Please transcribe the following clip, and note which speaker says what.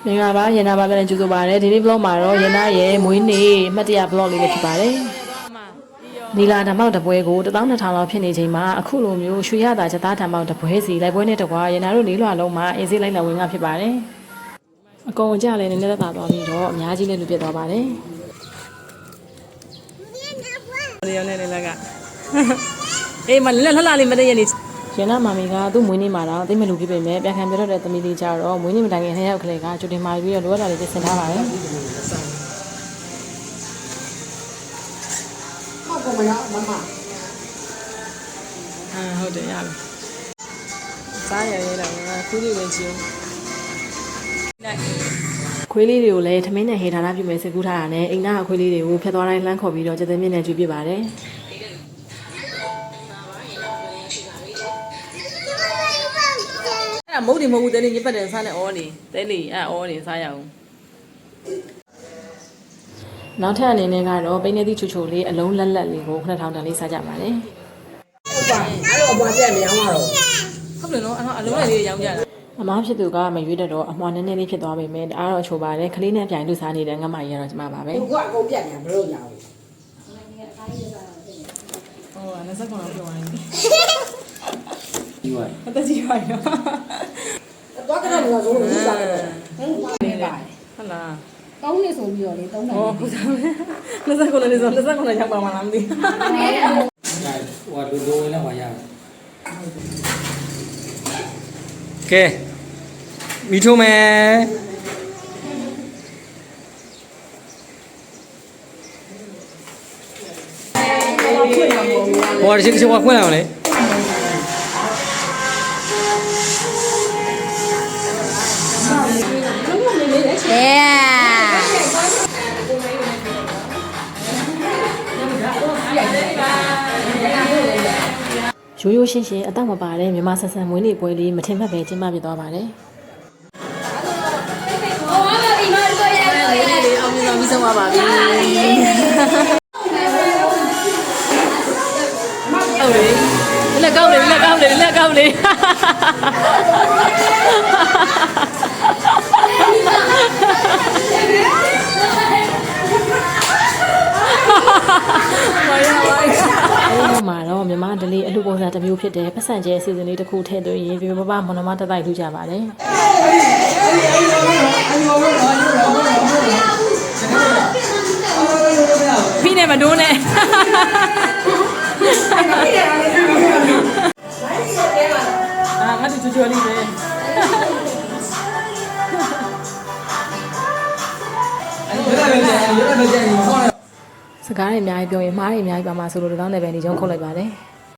Speaker 1: မင်္ဂလာပါရနာပါပြန်ကြိုဆိုပါရစေဒီနေ့ vlog မှာတော့ရနာရဲ့မွေးနေ့အမှတ်တရ vlog လေးပဲဖြစ်ပါတယ်နီလာဓမ္မောက်တပွဲကို12000လောက်ဖြစ်နေချိန်မှာအခုလိုမျိုးရွှေရတာချက်သားဓမ္မောက်တပွဲစီလိုက်ပွဲနဲ့တကွာရနာတို့လေးလွှာလုံးမှာအင်းစေးလိုက်လာဝင်ကဖြစ်ပါတယ်အကုန်ကြလည်းနည်းနည်းသက်သာသွားပြီးတော့အများကြီးလည်းလူပြတ်သွားပါတယ်နေရနေလက်ကအေးမလှလှလေးမတည့်ရနေရနာမာမီကသူ့မွေးနေ့မှာတော့သိမလူပြပြမယ်ပြန်ခံပြတော့တဲ့သမီးလေးကြတော့မွေးနေ့မတိုင်ခင်နှစ်ယောက်ကလေးကကျွတင်မာပြီးတော့လိုအပ်တာလေးပြင်ဆင်ထားပါတယ်
Speaker 2: ဟုတ်ကဲ့မရမမ
Speaker 1: ဟုတ်တယ်ရပြီစားရရဲတော့ခွေးလေးဝင်ချင်လိုက်ခွေးလေးတွေကိုလည်းထမင်းနဲ့ဟေဌာနပြုမယ်စိတ်ကူးထားတာနဲ့အိမ်သားခွေးလေးတွေကိုဖျက်သွားတိုင်းလှမ်းခေါ်ပြီးတော့ကျတဲ့မြင့်နဲ့ကျွေးပြပါတယ်မဟုတ်တယ်မဟုတ်ဘူးတဲလေးညပတ်တယ်စားနဲ့အော်နေတဲလေးအော်နေစားရအောင်နောက်ထပ်အနေနဲ့ကတော့ပိနေသည့်ချိုချိုလေးအလုံးလက်လက်လေးကို9000တန်လေးစားကြပါတယ်
Speaker 2: ဟုတ်ပါအဲ့တော့အပွားပြက်မရောင်းတော့
Speaker 1: ဟုတ်တယ်နော်အလုံးလေးရောင်းကြတာအမားဖြစ်သူကမရွေးတတော့အမွှာနည်းနည်းလေးဖြစ်သွားပေမဲ့အားတော့ချိုပါတယ်ခလေးနဲ့ပြိုင်လူစားနေတဲ့ငတ်မကြီးကတော့ကျမပါပဲ
Speaker 2: သူကအကုန်ပြက်နေဘလို့ရောင်း
Speaker 1: ဟိုက29လောက်ပြောင်းနေဒီဝိုင်းအသက်ကြီးပါရော
Speaker 2: တော့ကတော့ငါဆိုလို့စားတယ်ဟုတ်ပါ
Speaker 1: ဟုတ်လား
Speaker 2: 3နှစ်ဆိုပြီးတော့လေ3နှစ်
Speaker 1: ဟုတ်ပါ29နှစ်ဆို29ရောက်ပါမလားမသိ
Speaker 3: ဟိုလိုဝင်တော့ရကဲမိထိုးမယ်ဟိုတချင်ခွင့်လာအောင်လေ
Speaker 1: ရိုးရိုးရှင်းရှင်းအတော့မပါတဲ့မြန်မာဆက်ဆံမွေးနေ့ပွဲလေးမထင်မှတ်ပဲကျင်းပပြသွားပါတယ်အောင်မြင်အောင်ပြီးဆုံးပါပြီဟုတ်လေလက်ကောက်လေလက်ကောက်လေလက်ကောက်လေမှာတော့မြန်မာဒလေးအလှပုံစံတစ်မျိုးဖြစ်တယ်ပတ်စံကျဲအစီအစဉ်လေးတစ်ခုထည့်သွင်းရင်ပြပပမနမတတိုက်ထူးကြပါတယ်ဖိနေမဒိုးနဲ့ငါတို့ချွတ်လေးပဲစကားတွေအများကြီးပြောရင်မှားတွေအများကြီးပါမှာဆိုလို့တောင်းတယ်ပဲနေချုံခုတ်လိုက်ပါတယ်